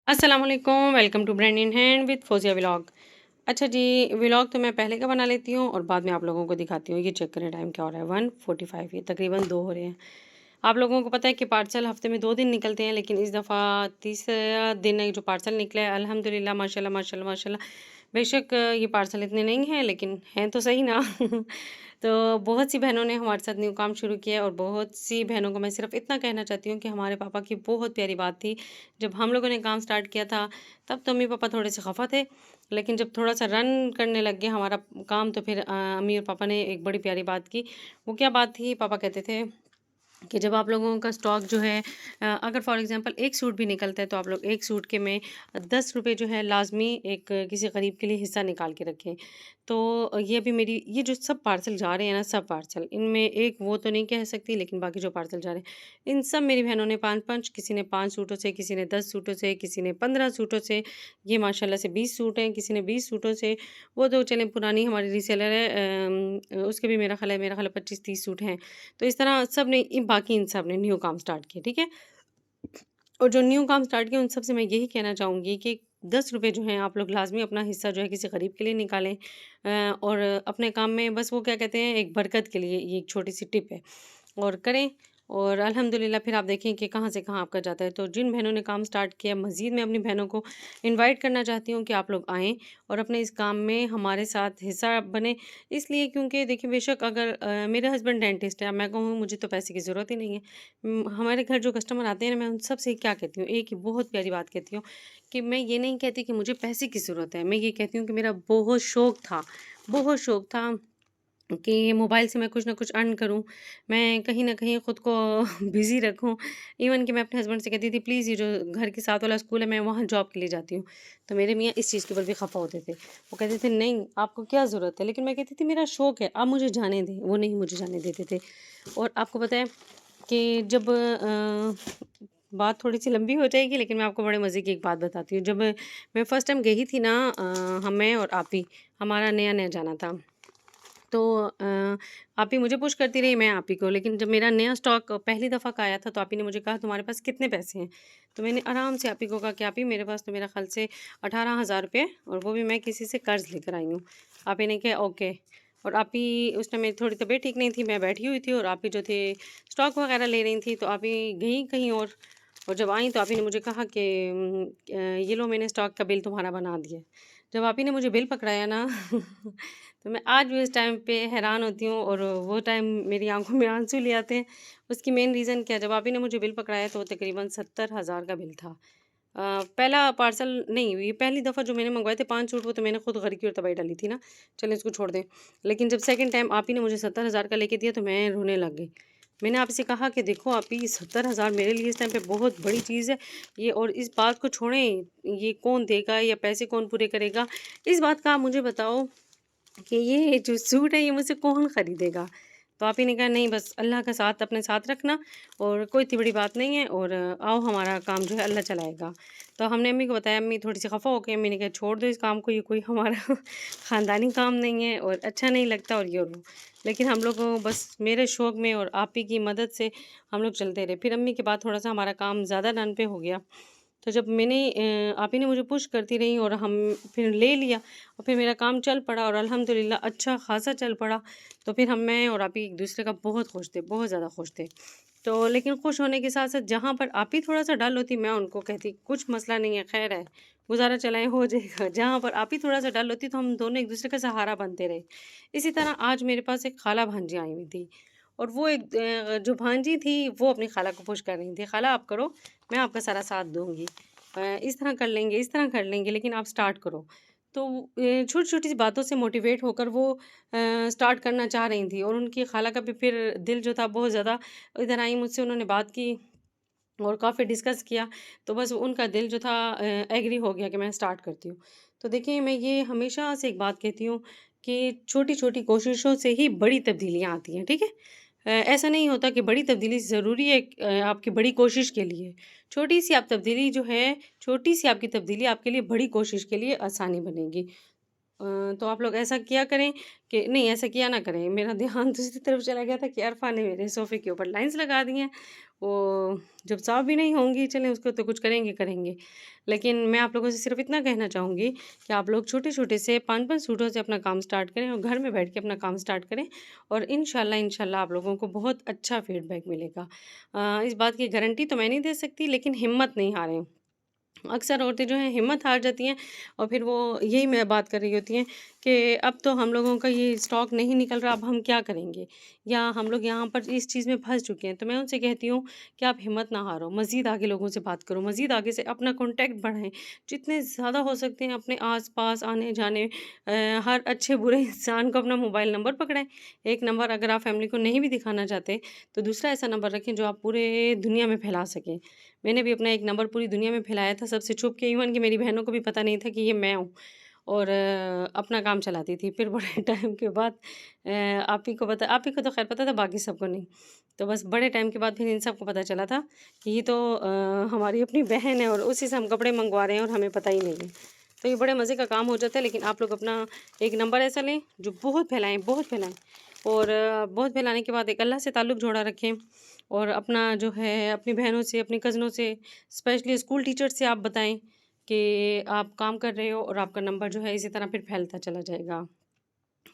अस्सलाम वालेकुम, welcome to brand in hand with Fauzia vlog. अच्छा जी, व्लॉग तो मैं पहले का बना लेती हूँ और बाद में आप लोगों को दिखाती हूँ। ये चेक करें टाइम क्या हो रहा है, 1:45, ये तकरीबन 2 हो रहे हैं। आप लोगों को पता है कि पार्सल हफ्ते में 2 दिन निकलते हैं, लेकिन इस दफ़ा तीसरा दिन है जो पार्सल निकला है। अल्हम्दुलिल्लाह, माशाल्लाह माशाल्लाह माशाल्लाह। बेशक ये पार्सल इतने नहीं हैं, लेकिन हैं तो सही ना। तो बहुत सी बहनों ने हमारे साथ न्यू काम शुरू किया है और बहुत सी बहनों को मैं सिर्फ इतना कहना चाहती हूँ कि हमारे पापा की बहुत प्यारी बात थी। जब हम लोगों ने काम स्टार्ट किया था, तब तो मम्मी पापा थोड़े से खफा थे, लेकिन जब थोड़ा सा रन करने लग गया हमारा काम, तो फिर अम्मी और पापा ने एक बड़ी प्यारी बात की। वो क्या बात थी? पापा कहते थे कि जब आप लोगों का स्टॉक जो है, अगर फॉर एग्जांपल एक सूट भी निकलता है, तो आप लोग एक सूट के में 10 रुपए जो है लाजमी एक किसी गरीब के लिए हिस्सा निकाल के रखें। तो ये भी मेरी, ये जो सब पार्सल जा रहे हैं ना, सब पार्सल इनमें एक वो तो नहीं कह सकती, लेकिन बाकी जो पार्सल जा रहे हैं इन सब मेरी बहनों ने 5-5, किसी ने 5 सूटों से, किसी ने 10 सूटों से, किसी ने 15 सूटों से, ये माशाल्लाह से 20 सूट हैं, किसी ने 20 सूटों से। वो तो चलें पुरानी हमारी रीसेलर है, उसके भी मेरा ख्याल है 25-30 सूट हैं। तो इस तरह सब ने बाकी इन सब ने न्यू काम स्टार्ट किया, ठीक है? और जो न्यू काम स्टार्ट किया उन सब से मैं यही कहना चाहूँगी कि 10 रुपए जो हैं आप लोग लाज़मी अपना हिस्सा जो है किसी गरीब के लिए निकालें, और अपने काम में बस वो क्या कहते हैं, एक बरकत के लिए ये एक छोटी-सी टिप है और करें। और अल्हम्दुलिल्लाह फिर आप देखें कि कहाँ से कहाँ आपका जाता है। तो जिन बहनों ने काम स्टार्ट किया, मज़ीद मैं अपनी बहनों को इनवाइट करना चाहती हूँ कि आप लोग आएँ और अपने इस काम में हमारे साथ हिस्सा बनें। इसलिए क्योंकि देखिए, बेशक अगर मेरे हस्बैंड डेंटिस्ट है, अब मैं कहूँ मुझे तो पैसे की ज़रूरत ही नहीं है। हमारे घर जो कस्टमर आते हैं ना, मैं उन सब से क्या कहती हूँ, एक ही बहुत प्यारी बात कहती हूँ कि मैं ये नहीं कहती कि मुझे पैसे की ज़रूरत है, मैं ये कहती हूँ कि मेरा बहुत शौक था कि मोबाइल से मैं कुछ ना कुछ अर्न करूँ, मैं कहीं न कहीं खुद को बिज़ी रखूँ। इवन कि मैं अपने हस्बैंड से कहती थी, प्लीज़ ये जो घर के साथ वाला स्कूल है, मैं वहाँ जॉब के लिए जाती हूँ। तो मेरे मियाँ इस चीज़ के ऊपर भी खफ़ा होते थे। वो कहते थे, नहीं आपको क्या ज़रूरत है? लेकिन मैं कहती थी मेरा शौक है, आप मुझे जाने दें। वो नहीं मुझे जाने देते थे। और आपको पता है कि जब बात थोड़ी-सी लंबी हो जाएगी, लेकिन मैं आपको बड़े मज़े की एक बात बताती हूँ। जब मैं फर्स्ट टाइम गई थी ना, मैं और आपी, हमारा नया-नया जाना था। तो आप ही मुझे पुश करती रही, मैं आप ही को। लेकिन जब मेरा नया स्टॉक पहली दफ़ा का आया था, तो आप ही ने मुझे कहा, तुम्हारे पास कितने पैसे हैं? तो मैंने आराम से आप ही को कहा कि आप ही, मेरे पास तो मेरा ख़्याल से 18,000 रुपए, और वो भी मैं किसी से कर्ज़ लेकर आई हूँ। आप ही ने कहा ओके। और आप ही, उस टाइम मेरी थोड़ी तबीयत ठीक नहीं थी, मैं बैठी हुई थी और आप ही जो थे स्टॉक वग़ैरह ले रही थी, तो आप ही गई कहीं और जब आई तो आप ही ने मुझे कहा कि ये लो, मैंने स्टॉक का बिल तुम्हारा बना दिया है। जब आप ही ने मुझे बिल पकड़ाया ना तो मैं आज भी उस टाइम पे हैरान होती हूँ और वो टाइम मेरी आँखों में आँसू ले आते हैं। उसकी मेन रीज़न क्या है, जब आप ही ने मुझे बिल पकड़ाया तो वो तकरीबन 70,000 का बिल था। पहला पार्सल नहीं, ये पहली दफ़ा जो मैंने मँगवाए थे 5 सूट, वो तो मैंने खुद घर की ओर तबाही डाली थी ना, चलें इसको छोड़ दें। लेकिन जब सेकंड टाइम आप ही ने मुझे 70,000 का लेके दिया, तो मैं रोने लग गई। मैंने आपसे कहा कि देखो आप ही, 70,000 मेरे लिए इस टाइम पे बहुत बड़ी चीज़ है ये, और इस बात को छोड़ें, ये कौन देगा या पैसे कौन पूरे करेगा? इस बात का आप मुझे बताओ कि ये जो सूट है ये मुझसे कौन ख़रीदेगा? तो आप ही ने कहा, नहीं बस अल्लाह का साथ अपने साथ रखना, और कोई इतनी बड़ी बात नहीं है, और आओ हमारा काम जो है अल्लाह चलाएगा। तो हमने अम्मी को बताया, अम्मी थोड़ी-सी ख़फ़ा हो गई, अम्मी ने कहा छोड़ दो इस काम को, ये कोई हमारा ख़ानदानी काम नहीं है और अच्छा नहीं लगता और ये और वो। लेकिन हम लोग को बस मेरे शौक में और आप ही की मदद से हम लोग चलते रहे। फिर अम्मी के बाद थोड़ा-सा हमारा काम ज़्यादा रन पे हो गया। तो जब मैंने आप ही ने मुझे पुश करती रही और हम फिर ले लिया, और फिर मेरा काम चल पड़ा और अल्हम्दुलिल्लाह अच्छा ख़ासा चल पड़ा। तो फिर मैं और आप ही एक-दूसरे का बहुत खुश थे, बहुत ज़्यादा खुश थे। तो लेकिन खुश होने के साथ-साथ जहाँ पर आप ही थोड़ा-सा डल होती, मैं उनको कहती कुछ मसला नहीं है, ख़ैर है, गुज़ारा चलाएँ हो जाएगा। जहाँ पर आप ही थोड़ा-सा डल होती, तो हम दोनों एक-दूसरे का सहारा बनते रहे। इसी तरह आज मेरे पास एक खाला भांजी आई हुई थी, और वो एक जो भांजी थी वो अपनी खाला को पुश कर रही थी, खाला आप करो, मैं आपका सारा साथ दूँगी। इस तरह कर लेंगे, इस तरह कर लेंगे, लेकिन आप स्टार्ट करो। तो छोटी-छोटी सी बातों से मोटिवेट होकर वो स्टार्ट करना चाह रही थी, और उनकी खाला का भी फिर दिल जो था बहुत ज़्यादा, इधर आई मुझसे, उन्होंने बात की और काफ़ी डिस्कस किया, तो बस उनका दिल जो था एग्री हो गया कि मैं स्टार्ट करती हूँ। तो देखिए, मैं ये हमेशा से एक बात कहती हूँ कि छोटी-छोटी कोशिशों से ही बड़ी तब्दीलियाँ आती हैं, ठीक है? ऐसा नहीं होता कि बड़ी तब्दीली ज़रूरी है आपकी बड़ी कोशिश के लिए। छोटी-सी आपकी तब्दीली आपके लिए बड़ी कोशिश के लिए आसानी बनेगी। तो आप लोग ऐसा किया करें कि नहीं, ऐसा किया ना करें। मेरा ध्यान दूसरी तरफ चला गया था कि अरफा ने मेरे सोफ़े के ऊपर लाइन्स लगा दी हैं। वो जब साफ़ भी नहीं होंगी, चलें उसको तो कुछ करेंगे करेंगे। लेकिन मैं आप लोगों से सिर्फ़ इतना कहना चाहूँगी कि आप लोग छोटे-छोटे से 5-5 सूटों से अपना काम स्टार्ट करें और घर में बैठ के अपना काम स्टार्ट करें और इंशाल्लाह आप लोगों को बहुत अच्छा फ़ीडबैक मिलेगा। इस बात की गारंटी तो मैं नहीं दे सकती, लेकिन हिम्मत नहीं हारें। अक्सर औरतें जो हैं हिम्मत हार जाती हैं और फिर वो यही मैं बात कर रही होती हैं कि अब तो हम लोगों का ये स्टॉक नहीं निकल रहा, अब हम क्या करेंगे? या हम लोग यहाँ पर इस चीज़ में फँस चुके हैं। तो मैं उनसे कहती हूँ कि आप हिम्मत ना हारो, मज़ीद आगे लोगों से बात करो, मज़ीद आगे से अपना कॉन्टैक्ट बढ़ाएँ। जितने ज़्यादा हो सकते हैं अपने आस-पास आने-जाने हर अच्छे-बुरे इंसान को अपना मोबाइल नंबर पकड़ाएँ। एक नंबर अगर आप फैमिली को नहीं भी दिखाना चाहते, तो दूसरा ऐसा नंबर रखें जो आप पूरे दुनिया में फैला सकें। मैंने भी अपना एक नंबर पूरी दुनिया में फैलाया था सबसे छुप के, इवन कि मेरी बहनों को भी पता नहीं था कि ये मैं हूँ और अपना काम चलाती थी। फिर बड़े टाइम के बाद आप ही को तो ख़ैर पता था, बाकी सबको नहीं। तो बस बड़े टाइम के बाद फिर इन सबको पता चला था कि ये तो हमारी अपनी बहन है और उसी से हम कपड़े मँगवा रहे हैं और हमें पता ही नहीं है। तो ये बड़े मज़े का काम हो जाता है, लेकिन आप लोग अपना एक नंबर ऐसा लें जो बहुत फैलाएँ और बहुत फैलाने के बाद एक अल्लाह से ताल्लुक़ जोड़ा रखें और अपना जो है अपनी बहनों से, अपनी कज़नों से, स्पेशली स्कूल टीचर से आप बताएँ कि आप काम कर रहे हो और आपका नंबर जो है इसी तरह फिर फैलता चला जाएगा।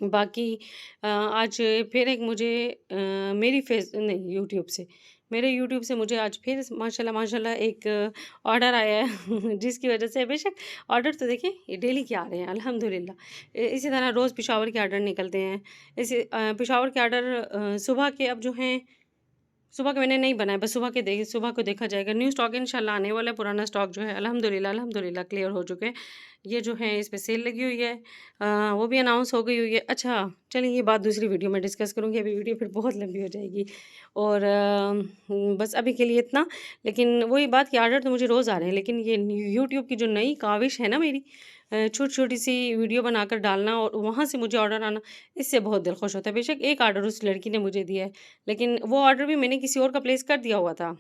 बाकी आज फिर एक मुझे मेरी फेस नहीं यूट्यूब से मेरे यूट्यूब से मुझे आज फिर माशाल्लाह एक ऑर्डर आया है जिसकी वजह से बेशक ऑर्डर तो देखिए ये डेली के आ रहे हैं अल्हम्दुलिल्लाह। इसी तरह रोज़ पेशावर के ऑर्डर निकलते हैं। पेशावर के ऑर्डर सुबह के अब जो हैं सुबह के मैंने नहीं बनाए, बस सुबह को देखा जाएगा। न्यू स्टॉक इंशाल्लाह आने वाला है, पुराना स्टॉक जो है अल्हम्दुलिल्लाह क्लियर हो चुके हैं। ये जो है इस पे सेल लगी हुई है, वो भी अनाउंस हो गई हुई है। अच्छा, चलिए ये बात दूसरी वीडियो में डिस्कस करूँगी, अभी वीडियो फिर बहुत लंबी हो जाएगी और बस अभी के लिए इतना। लेकिन वही बात कि ऑर्डर तो मुझे रोज़ आ रहे हैं, लेकिन ये यूट्यूब की जो नई काविश है ना मेरी, छोटी-छोटी सी वीडियो बनाकर डालना और वहाँ से मुझे ऑर्डर आना, इससे बहुत दिल खुश होता है। बेशक एक ऑर्डर उस लड़की ने मुझे दिया है, लेकिन वो ऑर्डर भी मैंने किसी और का प्लेस कर दिया हुआ था,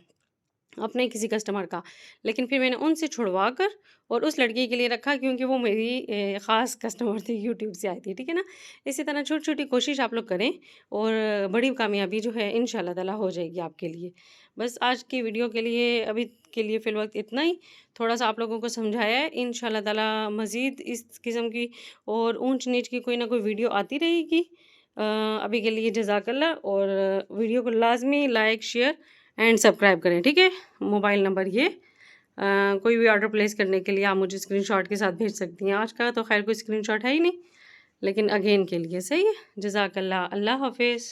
अपने किसी कस्टमर का। लेकिन फिर मैंने उनसे छुड़वा कर और उस लड़की के लिए रखा, क्योंकि वो मेरी ख़ास कस्टमर थी, यूट्यूब से आई थी, ठीक है ना? इसी तरह छोटी-छोटी कोशिश आप लोग करें और बड़ी कामयाबी जो है इंशाल्लाह ताला हो जाएगी आपके लिए। बस आज की वीडियो के लिए अभी के लिए फ़िलवक़्त इतना ही। थोड़ा-सा आप लोगों को समझाया है, इंशाल्लाह ताला मज़ीद इस किस्म की और ऊँच-नीच की कोई ना कोई वीडियो आती रहेगी। अभी के लिए जज़ाकल्लाह और वीडियो को लाज़मी लाइक, शेयर एंड सब्सक्राइब करें, ठीक है? मोबाइल नंबर ये कोई भी ऑर्डर प्लेस करने के लिए आप मुझे स्क्रीनशॉट के साथ भेज सकती हैं। आज का तो ख़ैर कोई स्क्रीनशॉट है ही नहीं, लेकिन अगेन के लिए सही है। जज़ाकल्लाह, अल्लाह हाफ़िज़।